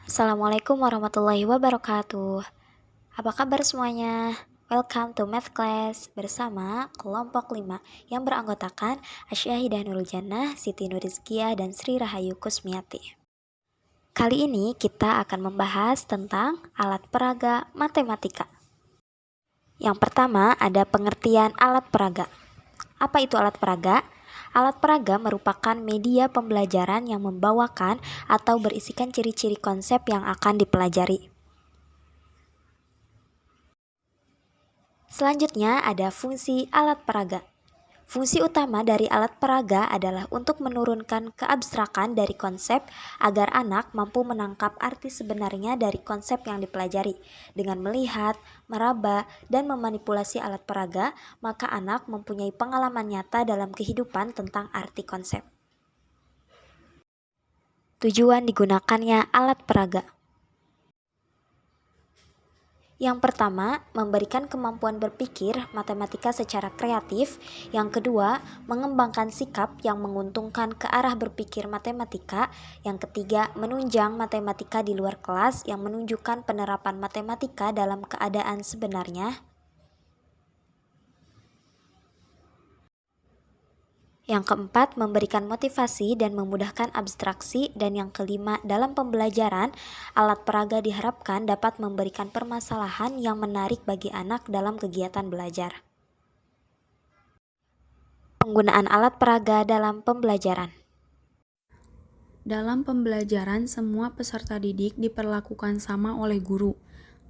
Assalamualaikum warahmatullahi wabarakatuh. Apa kabar semuanya? Welcome to Math Class bersama kelompok 5 yang beranggotakan Asyahidah Nurul Jannah, Siti Nurizkiyah, dan Sri Rahayu Kusmiati. Kali ini kita akan membahas tentang alat peraga matematika. Yang pertama ada pengertian alat peraga. Apa itu alat peraga? Alat peraga merupakan media pembelajaran yang membawakan atau berisikan ciri-ciri konsep yang akan dipelajari. Selanjutnya ada fungsi alat peraga. Fungsi utama dari alat peraga adalah untuk menurunkan keabstrakan dari konsep agar anak mampu menangkap arti sebenarnya dari konsep yang dipelajari. Dengan melihat, meraba, dan memanipulasi alat peraga, maka anak mempunyai pengalaman nyata dalam kehidupan tentang arti konsep. Tujuan digunakannya alat peraga. Yang pertama, memberikan kemampuan berpikir matematika secara kreatif. Yang kedua, mengembangkan sikap yang menguntungkan ke arah berpikir matematika. Yang ketiga, menunjang matematika di luar kelas yang menunjukkan penerapan matematika dalam keadaan sebenarnya. Yang keempat, memberikan motivasi dan memudahkan abstraksi. Dan yang kelima, dalam pembelajaran, alat peraga diharapkan dapat memberikan permasalahan yang menarik bagi anak dalam kegiatan belajar. Penggunaan alat peraga dalam pembelajaran. Dalam pembelajaran, semua peserta didik diperlakukan sama oleh guru,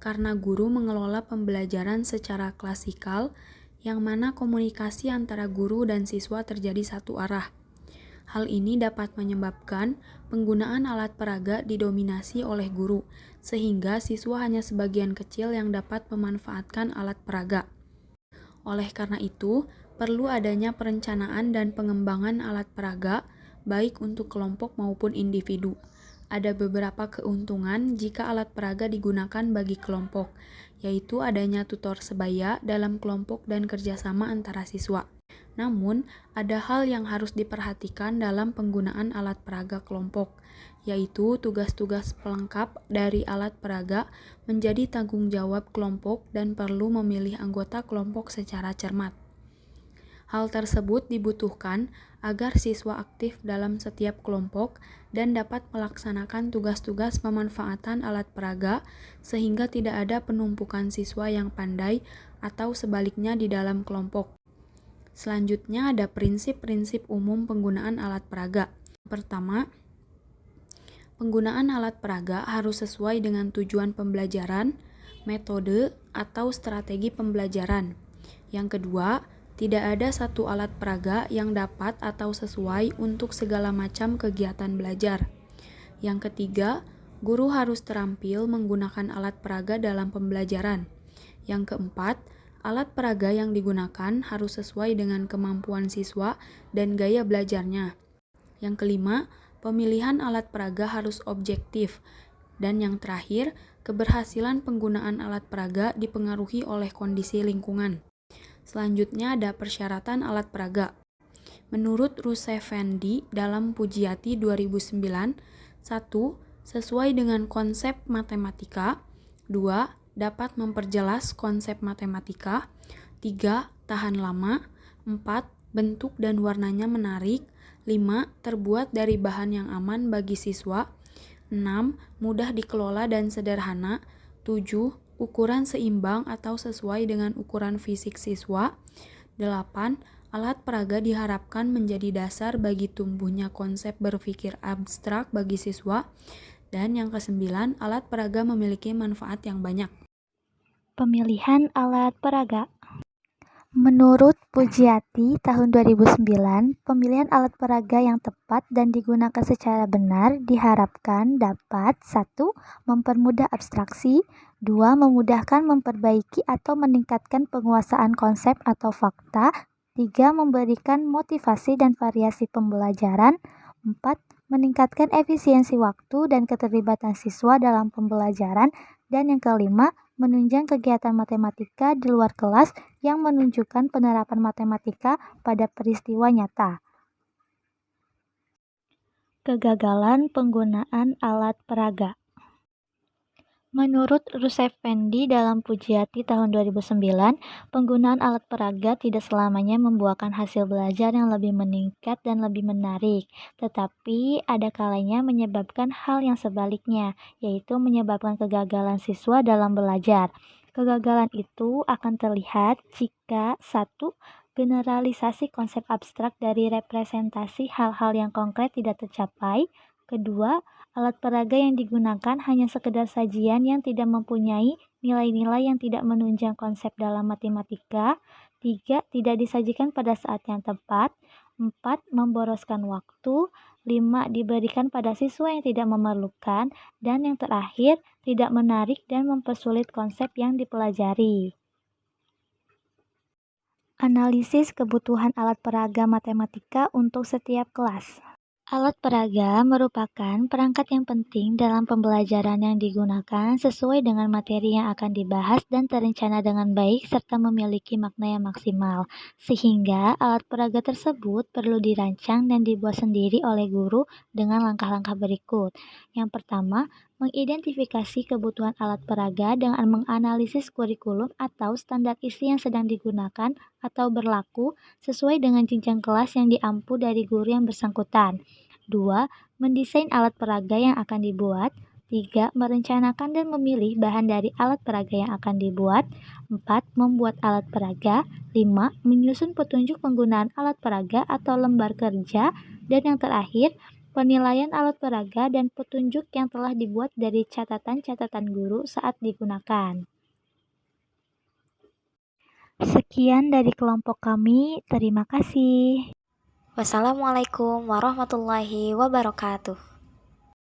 karena guru mengelola pembelajaran secara klasikal, yang mana komunikasi antara guru dan siswa terjadi satu arah. Hal ini dapat menyebabkan penggunaan alat peraga didominasi oleh guru, sehingga siswa hanya sebagian kecil yang dapat memanfaatkan alat peraga. Oleh karena itu, perlu adanya perencanaan dan pengembangan alat peraga, baik untuk kelompok maupun individu. Ada beberapa keuntungan jika alat peraga digunakan bagi kelompok, yaitu adanya tutor sebaya dalam kelompok dan kerjasama antara siswa. Namun, ada hal yang harus diperhatikan dalam penggunaan alat peraga kelompok, yaitu tugas-tugas pelengkap dari alat peraga menjadi tanggung jawab kelompok dan perlu memilih anggota kelompok secara cermat. Hal tersebut dibutuhkan agar siswa aktif dalam setiap kelompok dan dapat melaksanakan tugas-tugas pemanfaatan alat peraga sehingga tidak ada penumpukan siswa yang pandai atau sebaliknya di dalam kelompok. Selanjutnya ada prinsip-prinsip umum penggunaan alat peraga. Pertama, penggunaan alat peraga harus sesuai dengan tujuan pembelajaran, metode, atau strategi pembelajaran. Yang kedua, tidak ada satu alat peraga yang dapat atau sesuai untuk segala macam kegiatan belajar. Yang ketiga, guru harus terampil menggunakan alat peraga dalam pembelajaran. Yang keempat, alat peraga yang digunakan harus sesuai dengan kemampuan siswa dan gaya belajarnya. Yang kelima, pemilihan alat peraga harus objektif. Dan yang terakhir, keberhasilan penggunaan alat peraga dipengaruhi oleh kondisi lingkungan. Selanjutnya ada persyaratan alat peraga. Menurut Ruseffendi dalam Pujiati 2009, 1. Sesuai dengan konsep matematika. 2. Dapat memperjelas konsep matematika. 3. Tahan lama. 4. Bentuk dan warnanya menarik. 5. Terbuat dari bahan yang aman bagi siswa. 6. Mudah dikelola dan sederhana. 7. Ukuran seimbang atau sesuai dengan ukuran fisik siswa. 8. Alat peraga diharapkan menjadi dasar bagi tumbuhnya konsep berpikir abstrak bagi siswa. Dan yang ke-9, alat peraga memiliki manfaat yang banyak. Pemilihan alat peraga. Menurut Pujiati tahun 2009, pemilihan alat peraga yang tepat dan digunakan secara benar diharapkan dapat 1. Mempermudah abstraksi, 2. Memudahkan memperbaiki atau meningkatkan penguasaan konsep atau fakta, 3. Memberikan motivasi dan variasi pembelajaran, 4. Meningkatkan efisiensi waktu dan keterlibatan siswa dalam pembelajaran, dan yang kelima, menunjang kegiatan matematika di luar kelas yang menunjukkan penerapan matematika pada peristiwa nyata. Kegagalan penggunaan alat peraga. Menurut Ruseffendi dalam Pujiati tahun 2009, penggunaan alat peraga tidak selamanya membuahkan hasil belajar yang lebih meningkat dan lebih menarik, tetapi ada kalanya menyebabkan hal yang sebaliknya, yaitu menyebabkan kegagalan siswa dalam belajar. Kegagalan itu akan terlihat jika satu, generalisasi konsep abstrak dari representasi hal-hal yang konkret tidak tercapai. Kedua, alat peraga yang digunakan hanya sekedar sajian yang tidak mempunyai nilai-nilai yang tidak menunjang konsep dalam matematika. 3. Tidak disajikan pada saat yang tepat. 4. Memboroskan waktu. 5. Diberikan pada siswa yang tidak memerlukan. Dan yang terakhir, tidak menarik dan mempersulit konsep yang dipelajari. Analisis kebutuhan alat peraga matematika untuk setiap kelas. Alat peraga merupakan perangkat yang penting dalam pembelajaran yang digunakan sesuai dengan materi yang akan dibahas dan terencana dengan baik serta memiliki makna yang maksimal. Sehingga alat peraga tersebut perlu dirancang dan dibuat sendiri oleh guru dengan langkah-langkah berikut. Yang pertama, mengidentifikasi kebutuhan alat peraga dengan menganalisis kurikulum atau standar isi yang sedang digunakan atau berlaku sesuai dengan jenjang kelas yang diampu dari guru yang bersangkutan. 2. Mendesain alat peraga yang akan dibuat. 3. Merencanakan dan memilih bahan dari alat peraga yang akan dibuat. 4. Membuat alat peraga. 5. Menyusun petunjuk penggunaan alat peraga atau lembar kerja. Dan yang terakhir, penilaian alat peraga dan petunjuk yang telah dibuat dari catatan-catatan guru saat digunakan. Sekian dari kelompok kami, terima kasih. Wassalamualaikum warahmatullahi wabarakatuh.